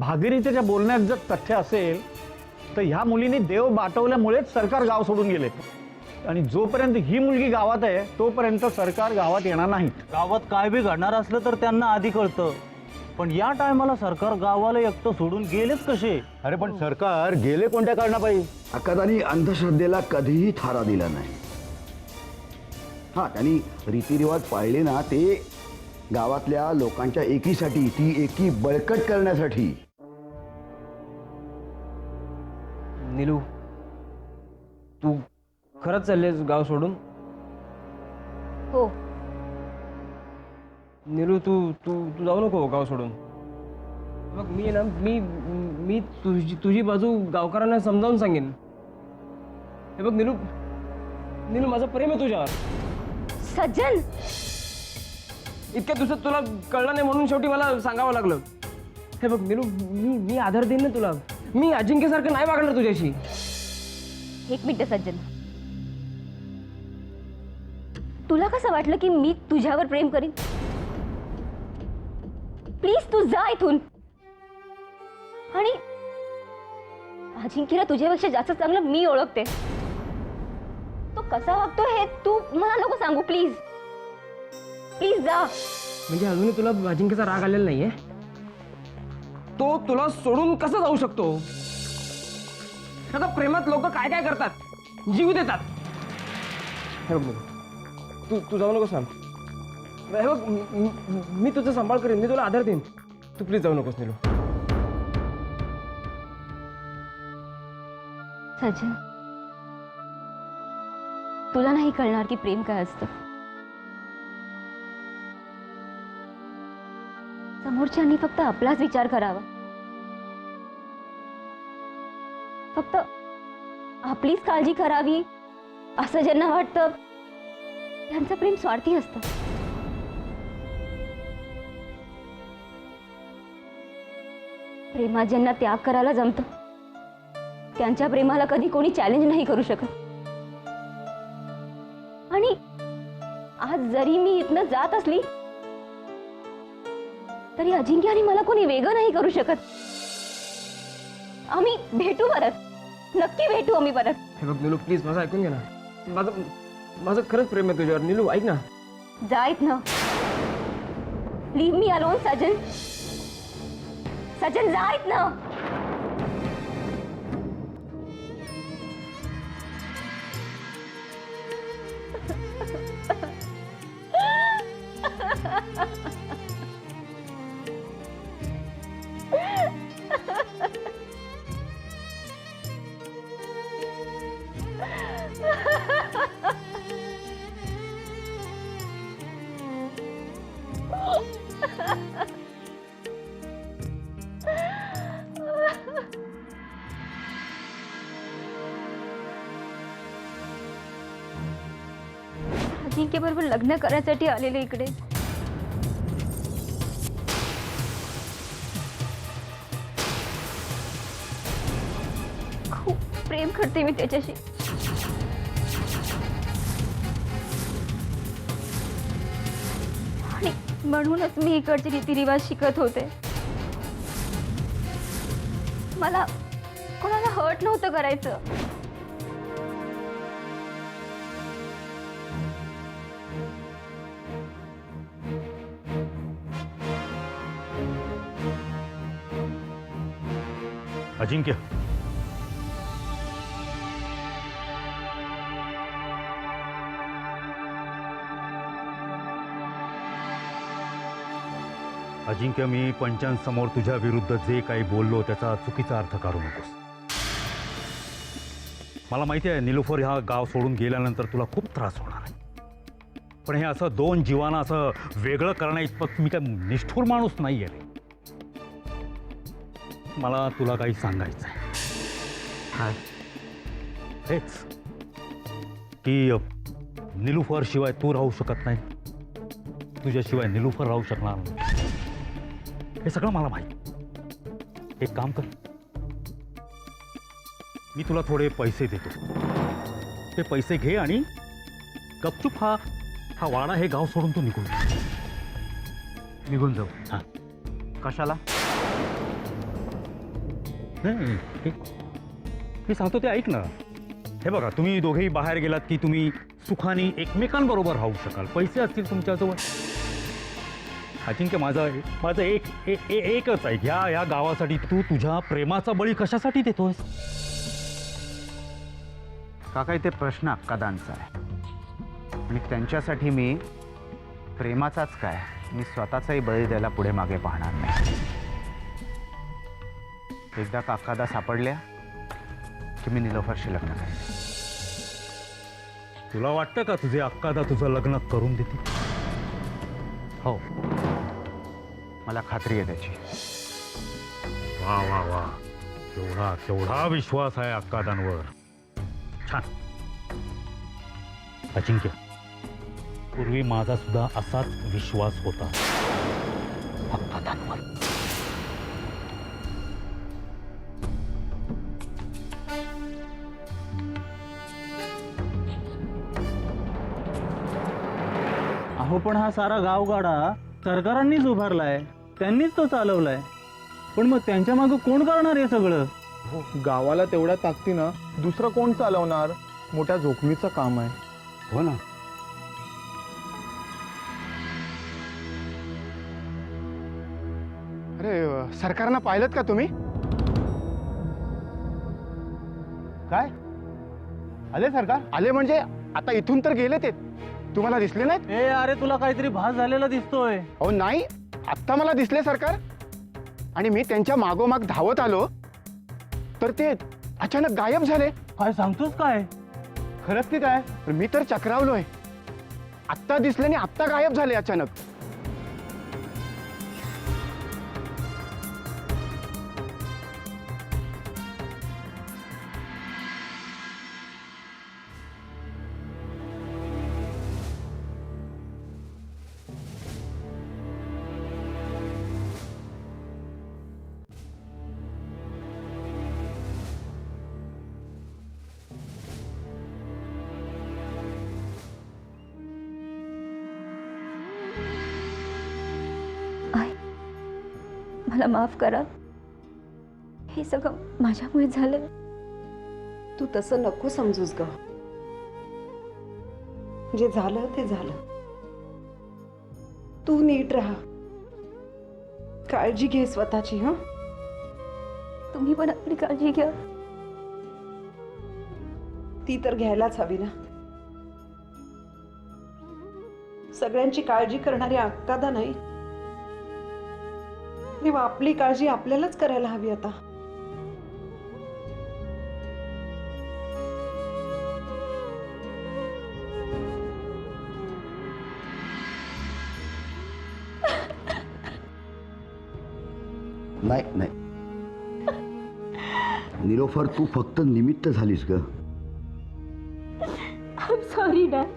भागीरथीच्या बोलण्यात जर तथ्य असेल तर ह्या मुलीने देव बाटवल्यामुळेच सरकार गाव सोडून गेले आणि जोपर्यंत ही मुलगी गावात आहे तोपर्यंत सरकार गावात येणार नाहीत। गावात काय बी घडणार असलं तर त्यांना आधी कळतं, पण या टायमाला सरकार गावाला एकटं सोडून गेलेच कसे? अरे पण सरकार गेले कोणत्या कारणापायी? अकादानी अंधश्रद्धेला कधीही थारा दिला नाही। हा, त्यांनी रीतिरिवाज पाळले ना, ते गावातल्या लोकांच्या एकीसाठी, ती एकी बळकट करण्यासाठी। नीलू, तू खरंच चाललेस गाव सोडून? हो, नीलू, तू तू तू जाऊ नको गाव सोडून। बघ, मी आहे ना, मी तुझी बाजू गावकऱ्यांना समजावून सांगेन। हे बघ नीलू, नीलू, माझं प्रेम आहे तुझ्यावर। सज्जन, इतक्या दिवसात तुला कळलं नाही म्हणून शेवटी मला सांगावं लागलं। हे बघ नीलू, मी आधार देईन ना तुला। मी अजिंक्यसारखं नाही वागणार तुझ्याशी। एक मिनिट सज्जन, तुला कसं वाटलं की मी तुझ्यावर प्रेम करीन? प्लीज तू जा इथून। आणि अजिंक्यला तुझ्यापेक्षा जास्त चांगलं मी ओळखते। तो कसा वागतो हे तू मला नको सांगू, प्लीज प्लीज जा। म्हणजे अजूनही तुला अजिंक्यचा राग आलेला नाहीये? तो तुला सोडून कसा जाऊ शकतो? आता प्रेमात लोक काय काय करतात, जीव देतात। हे बघ, तू जाऊ नकोस ना। हे बघ, मी तुझा सांभाळ करेन, मी तुला आधार देईन। तू प्लीज जाऊ नकोस नीलू। सज्जन, तुला नाही कळणार की प्रेम काय असतं। समोरच्यांनी फक्त आपलाच विचार करावा, फक्त आपलीच काळजी करावी असं ज्यांना वाटतं त्यांचं प्रेम स्वार्थी असतं। प्रेमात ज्यांना त्याग करायला जमतं त्यांच्या प्रेमाला कधी कोणी चॅलेंज नाही करू शकत। आणि आज जरी मी इथनं जात असली तरी अजिंक्य आणि मला कोणी वेगळं नाही करू शकत। आम्ही भेटू परत, नक्की भेटू आम्ही परत। हे बघ नीलू, प्लीज माझं ऐकून घे ना। माझं खरंच प्रेम आहे तुझ्यावर नीलू, ऐक ना। जा इथनं, लीव मी अलोन सजन। सजन, जा इथनं। अजिंक्य बरोबर लग्न करायसाठी आलेले इकडे। खूप प्रेम करते मी त्याच्याशी। आणि म्हणूनच मी इकडचे रीतिरिवाज शिकत होते। मला कोणाला हर्ट नव्हतं करायचं। अजिंक्य, अजिंक्य, मी पंचांसमोर तुझ्या विरुद्ध जे काही बोललो त्याचा चुकीचा अर्थ काढू नकोस। मला माहिती आहे निलुफर ह्या गाव सोडून गेल्यानंतर तुला खूप त्रास होणार आहे, पण हे असं दोन जीवांना असं वेगळं करण्याइतपत मी काय निष्ठुर माणूस नाही आहे। मला तुला काही सांगायचं आहे। काय? हेच की निलुफर शिवाय तू राहू शकत नाही, तुझ्याशिवाय निलुफर राहू शकणार नाही, हे सगळं मला माहिती। एक काम कर, मी तुला थोडे पैसे देतो, ते पैसे घे आणि गपचूप हा वाडा हे गाव सोडून तू निघून जाऊ। कशाला? नाही, मी सांगतो ते ऐक ना. हे बघा, तुम्ही दोघेही बाहेर गेलात की तुम्ही सुखाने एकमेकांबरोबर राहू शकाल. पैसे असतील तुमच्याजवळ. अजिंक्य, माझं एकच आहे. या गावासाठी तू तुझ्या प्रेमाचा बळी कशासाठी देतोयस? काका, इथे प्रश्न अक्कादांचा आहे आणि त्यांच्यासाठी मी प्रेमाचाच काय, मी स्वतःचाही बळी द्यायला पुढे मागे पाहणार नाही. एकदा का अक्कादा सापडल्या की मी निलोफरशी लग्न करेन. तुला वाटतं का तुझे अक्कादा तुझं लग्न करून देते? हो, मला खात्री आहे त्याची. वा वा वा, केवढा विश्वास आहे अक्कादांवर. छान. अजिंक्य, पूर्वी माझा सुद्धा असाच विश्वास होता अक्कादांवर. अहो पण हा सारा गावगाडा सरकारांनीच उभारलाय, त्यांनीच तो चालवलाय. पण मग त्यांच्या मागं कोण करणार हे सगळं? गावाला तेवढ्या ताकदीनं दुसरं कोण चालवणार? मोठ्या जोखमीचं काम आहे. हो ना. अरे सरकारनं पाहिलं का तुम्ही? काय आले सरकार? आले म्हणजे आता इथून तर गेले ते, तुम्हाला दिसले नाहीत? ए अरे, तुला काहीतरी भास झालेला दिसतोय. अहो नाही, आत्ता मला दिसले सरकार. आणि मी त्यांच्या मागोमाग धावत आलो तर ते अचानक गायब झाले. काय सांगतोस काय? खरंच की काय? मी तर चक्रावलोय. आत्ता दिसले आणि आत्ता गायब झाले अचानक. आई, मला माफ करा. हे सगळं माझ्यामुळे झालं. तू तसं नको समजूस ग. जे झालं ते झालं. तू नीट राहा, काळजी घे स्वतःची. हं, तुम्ही पण आपली काळजी घ्या. ती तर घ्यायलाच हवी ना. सगळ्यांची काळजी करणारी अक्कादा नाही, तेव्हा आपली काळजी आपल्यालाच करायला हवी आता. नाही नाही निलोफर, तू फक्त निमित्त झालीस ग. Sorry dad.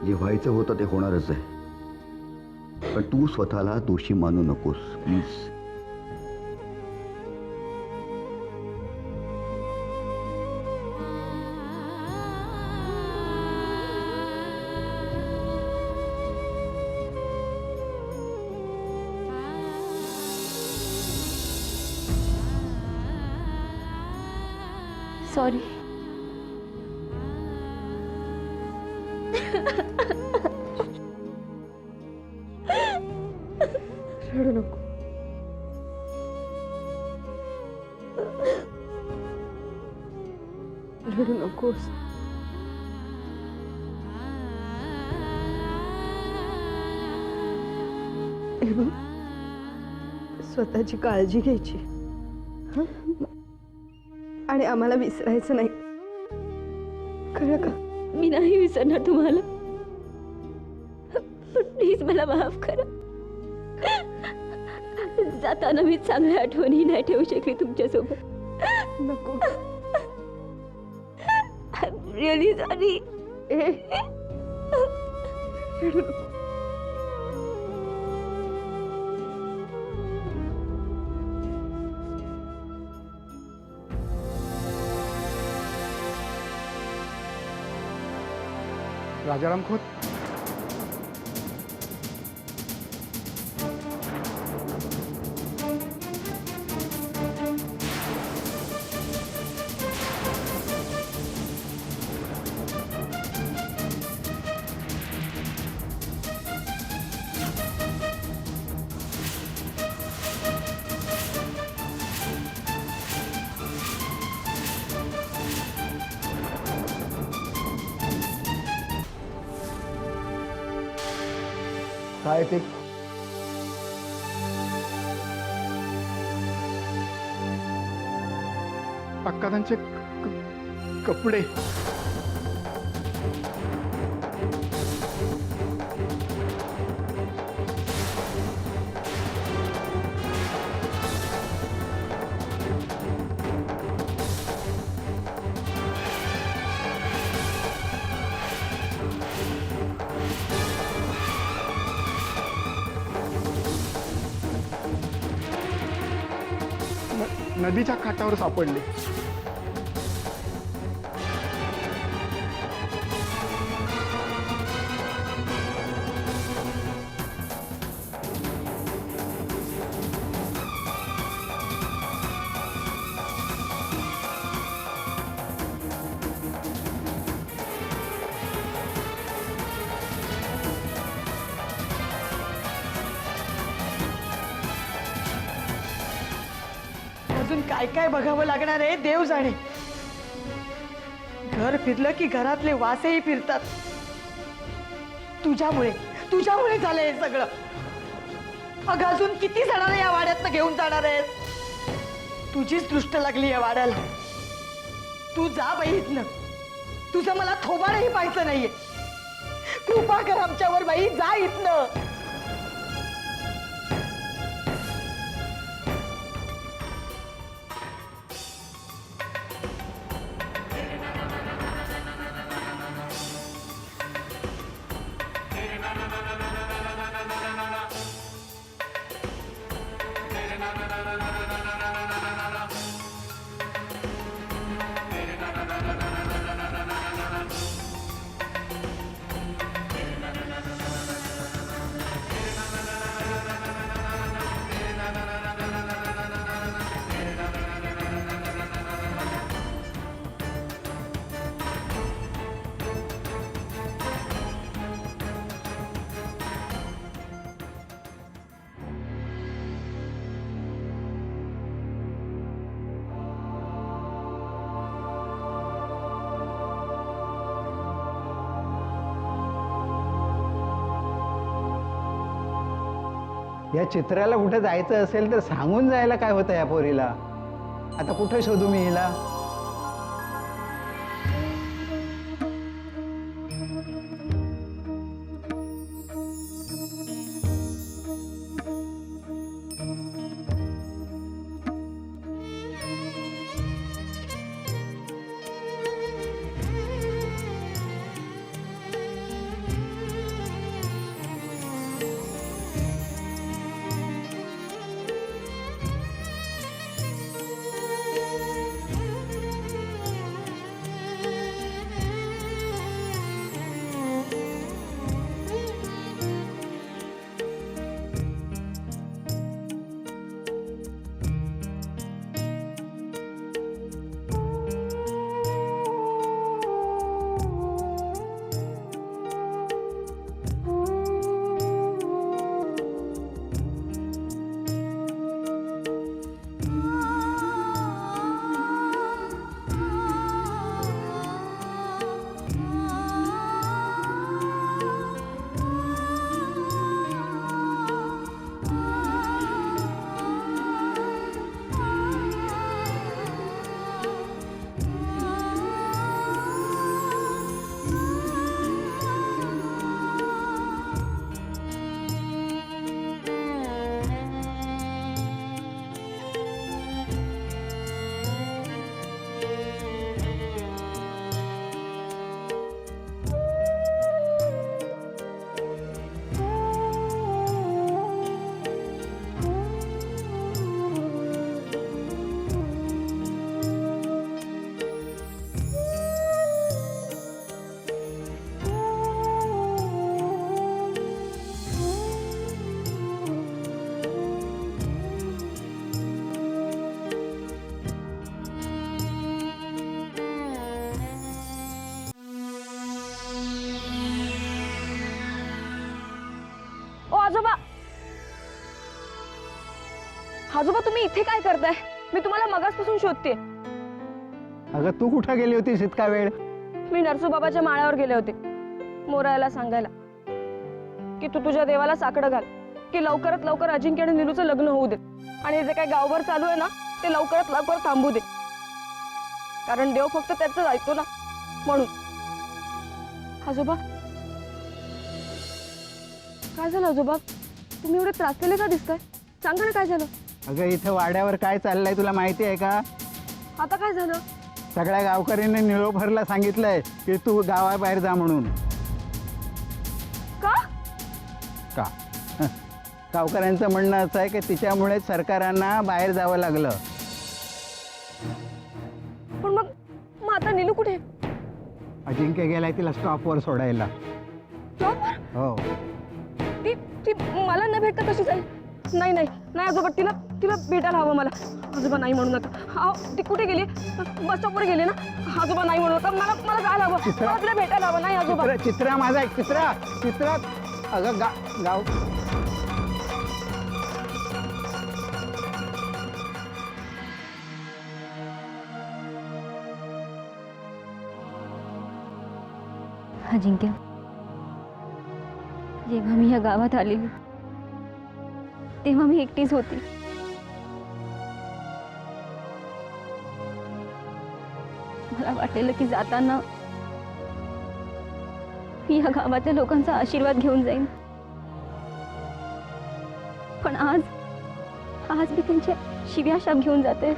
जे व्हायचं होतं ते होणारच आहे. पण तू स्वतःला दोषी मानू नकोस प्लीज. सॉरी. रडू नको. रडू नकोस. हे बघ, स्वतःची काळजी घ्यायची. हं? आणि आम्हाला विसरायचं नाही, कळलं का? मी नाही विसरणार तुम्हाला. पण प्लीज मला माफ करा. जाताना मी चांगल्या आठवणी नाही ठेवू शकली तुमच्यासोबत. नको. I am really sorry. रडू नको. राजाराम खोत, काय ते? अक्कादांचे कपडे. नदीच्या काठावर सापडले. अजून काय काय बघावं लागणार आहे देव जाणे. घर फिरलं की घरातले वासही फिरतात. तुझ्यामुळे झालंय हे सगळं. अगं अजून किती जणांना या वाड्यातनं घेऊन जाणार आहेस? तुझीच दृष्ट लागली या वाड्याला. तू जा बाई इथनं. तुझं मला थोबाडही पाहायचं नाहीये. कृपा कर आमच्यावर बाई, जा इथनं. या चित्राला कुठे जायचं असेल तर सांगून जायला काय होतं या पोरीला. आता कुठे शोधू मी हिला? आजोबा, आजोबा तुम्ही इथे काय करताय? मी तुम्हाला मगासपासून शोधते. अगं तू कुठं गेली होतीस इतका वेळ? मी नरसोबाबाच्या माळ्यावर गेले होते मोरायला सांगायला. की तू तुझ्या देवाला साकडं घाल की लवकरात लवकर अजिंक्य आणि नीलूचं लग्न होऊ दे आणि जे काही गावभर चालू आहे ना ते लवकरात लवकर थांबू दे, कारण देव फक्त त्याचं ऐकतो ना म्हणून. आजोबा काय झालं आजोबा? तुम्ही एवढे त्रासलेले का दिसताय? सांगा ना काय झालं? अगं इथं वाड्यावर काय चाललंय तुला माहिती आहे का? आता काय झालं? सगळ्या गावकऱ्यांनी निलोफरला सांगितलंय की तू गावाबाहेर जा म्हणून. का? का? गावकऱ्यांचं म्हणणं असं आहे की तिच्यामुळे सरकारांना बाहेर जावं लागलं. पण मग आता नीलू कुठे? अजिंक्य गेलाय तिला स्टॉपवर सोडायला. हो. ती ती मला न भेटता कशी जाईल? नाही नाही नाही आजोबा, तिला तिला भेटायला हवं मला. आजोबा नाही म्हणू नका. हा ती कुठे गेली? बस स्टॉपवर गेली ना? आजोबा नाही म्हणू नका. मला मला जायला हवं. मला तिला भेटायला हवं. नाही आजोबा. चित्रा माझा एक चित्रा अगं गाव अजिंक्य, जेव्हा मी या गावात आलेली तेव्हा मी एकटीच होती. मला वाटलेलं की जाताना मी या गावाच्या लोकांचा आशीर्वाद घेऊन जाईन, पण आज मी त्यांच्या शिव्या शाप घेऊन जाते.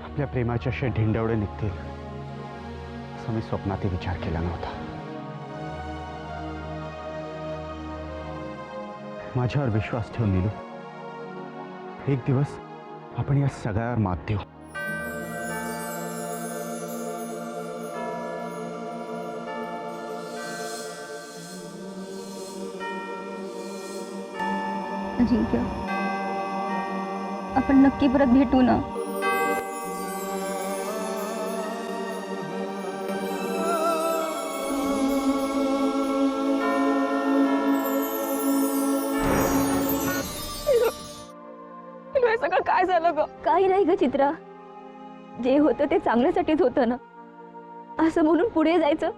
आपल्या प्रेमाचे असे ढिंडवडे निघतील असं मी स्वप्नातही विचार केला नव्हता. माझ्यावर विश्वास ठेवून नीलू, एक दिवस आपण या सगळ्यावर मात देऊ. अजिंक्य, आपण नक्की परत भेटू ना? हे सगळं काय झालं ग? काही नाही ग चित्रा, जे होतं ते चांगल्यासाठीच होतं ना, असं म्हणून पुढे जायचं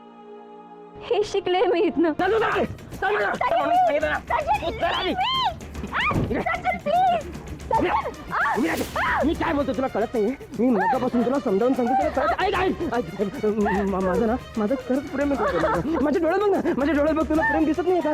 हे शिकले मी इथनं. मी काय बोलतो तुला कळत नाही? मी मगापासून तुला समजावून सांगतो, तुला कळत? ऐक माझं खरंच प्रेम आहे. माझे डोळे बघ ना, माझ्या डोळे बघ, तुला प्रेम दिसत नाही का?